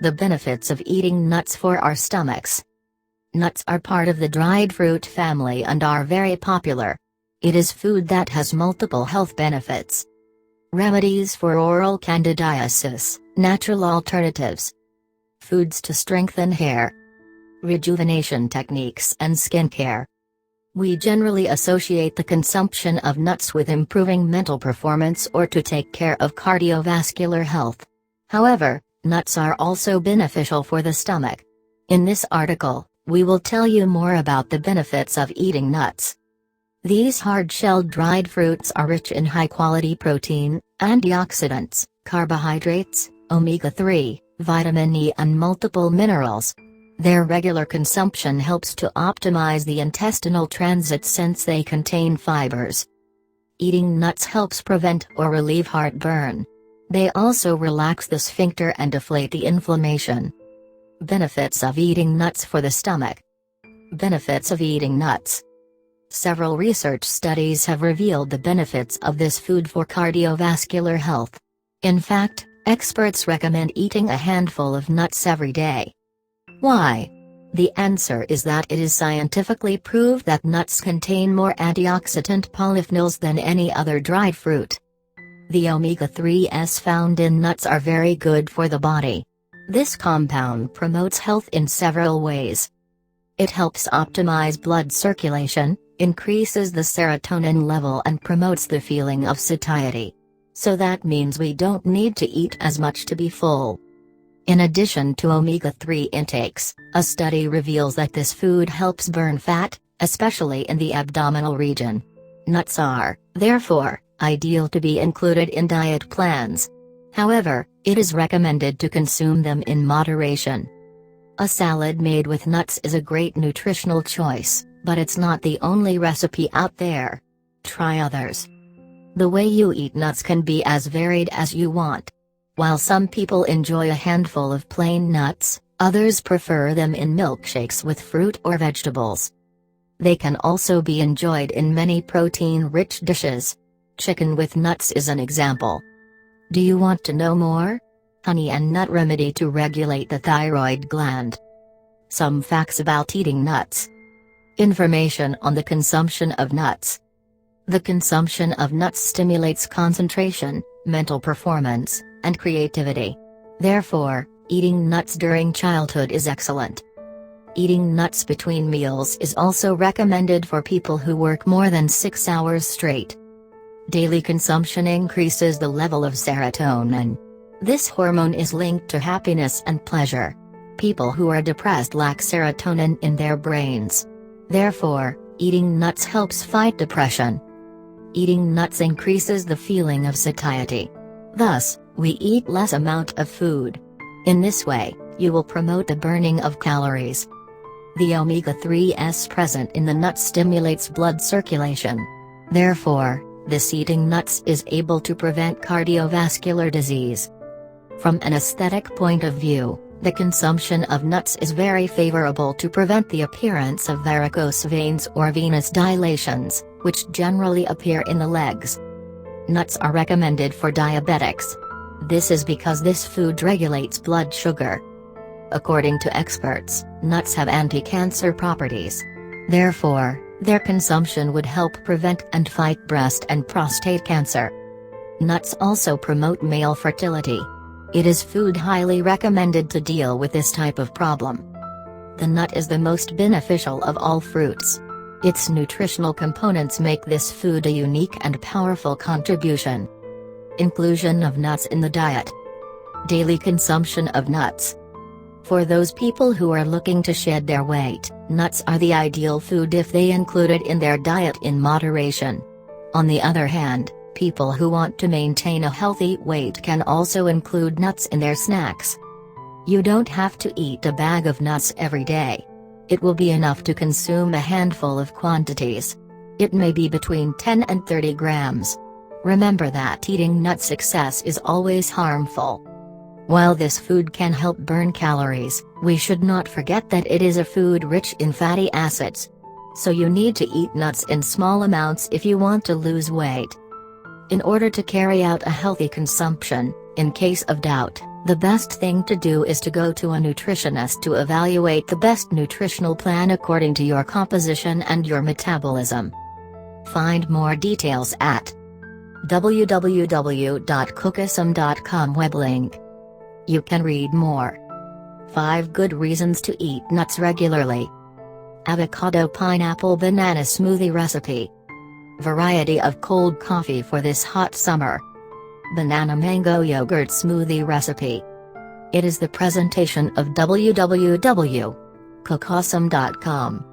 The benefits of eating nuts for our stomachs. Nuts are part of the dried fruit family and are very popular. It is food that has multiple health benefits. Remedies for oral candidiasis, natural alternatives. Foods to strengthen hair. Rejuvenation techniques and skincare. We generally associate the consumption of nuts with improving mental performance or to take care of cardiovascular health. However, nuts are also beneficial for the stomach. In this article, we will tell you more about the benefits of eating nuts. These hard-shelled dried fruits are rich in high-quality protein, antioxidants, carbohydrates, omega-3, vitamin E and multiple minerals. Their regular consumption helps to optimize the intestinal transit since they contain fibers. Eating nuts helps prevent or relieve heartburn. They also relax the sphincter and deflate the inflammation. Benefits of eating nuts for the stomach. Benefits of eating nuts. Several research studies have revealed the benefits of this food for cardiovascular health. In fact, experts recommend eating a handful of nuts every day. Why? The answer is that it is scientifically proved that nuts contain more antioxidant polyphenols than any other dried fruit. The omega-3s found in nuts are very good for the body. This compound promotes health in several ways. It helps optimize blood circulation, increases the serotonin level and promotes the feeling of satiety. So that means we don't need to eat as much to be full. In addition to omega-3 intakes, a study reveals that this food helps burn fat, especially in the abdominal region. Nuts are, therefore, ideal to be included in diet plans. However, it is recommended to consume them in moderation. A salad made with nuts is a great nutritional choice, but it's not the only recipe out there. Try others. The way you eat nuts can be as varied as you want. While some people enjoy a handful of plain nuts, others prefer them in milkshakes with fruit or vegetables. They can also be enjoyed in many protein-rich dishes. Chicken with nuts is an example. Do you want to know more? Honey and nut remedy to regulate the thyroid gland. Some facts about eating nuts. Information on the consumption of nuts. The consumption of nuts stimulates concentration, mental performance, and creativity. Therefore, eating nuts during childhood is excellent. Eating nuts between meals is also recommended for people who work more than 6 hours straight. Daily consumption increases the level of serotonin. This hormone is linked to happiness and pleasure. People who are depressed lack serotonin in their brains. Therefore, eating nuts helps fight depression. Eating nuts increases the feeling of satiety. Thus, we eat less amount of food. In this way, you will promote the burning of calories. The omega-3s present in the nuts stimulates blood circulation. Therefore, this eating nuts is able to prevent cardiovascular disease. From an aesthetic point of view, the consumption of nuts is very favorable to prevent the appearance of varicose veins or venous dilations, which generally appear in the legs. Nuts are recommended for diabetics. This is because this food regulates blood sugar. According to experts, nuts have anti-cancer properties. Therefore, their consumption would help prevent and fight breast and prostate cancer. Nuts also promote male fertility. It is food highly recommended to deal with this type of problem. The nut is the most beneficial of all fruits. Its nutritional components make this food a unique and powerful contribution. Inclusion of nuts in the diet. Daily consumption of nuts. For those people who are looking to shed their weight, nuts are the ideal food if they include it in their diet in moderation. On the other hand, people who want to maintain a healthy weight can also include nuts in their snacks. You don't have to eat a bag of nuts every day. It will be enough to consume a handful of quantities. It may be between 10 and 30 grams. Remember that eating nuts excess is always harmful. While this food can help burn calories, we should not forget that it is a food rich in fatty acids. So you need to eat nuts in small amounts if you want to lose weight. In order to carry out a healthy consumption, in case of doubt, The best thing to do is to go to a nutritionist to evaluate the best nutritional plan according to your composition and your metabolism. Find more details at www.cookism.com web link. You can read more. 5 good reasons to eat nuts regularly. Avocado pineapple banana smoothie recipe. Variety of cold coffee for this hot summer. Banana mango yogurt smoothie recipe. It is the presentation of www.cookism.com.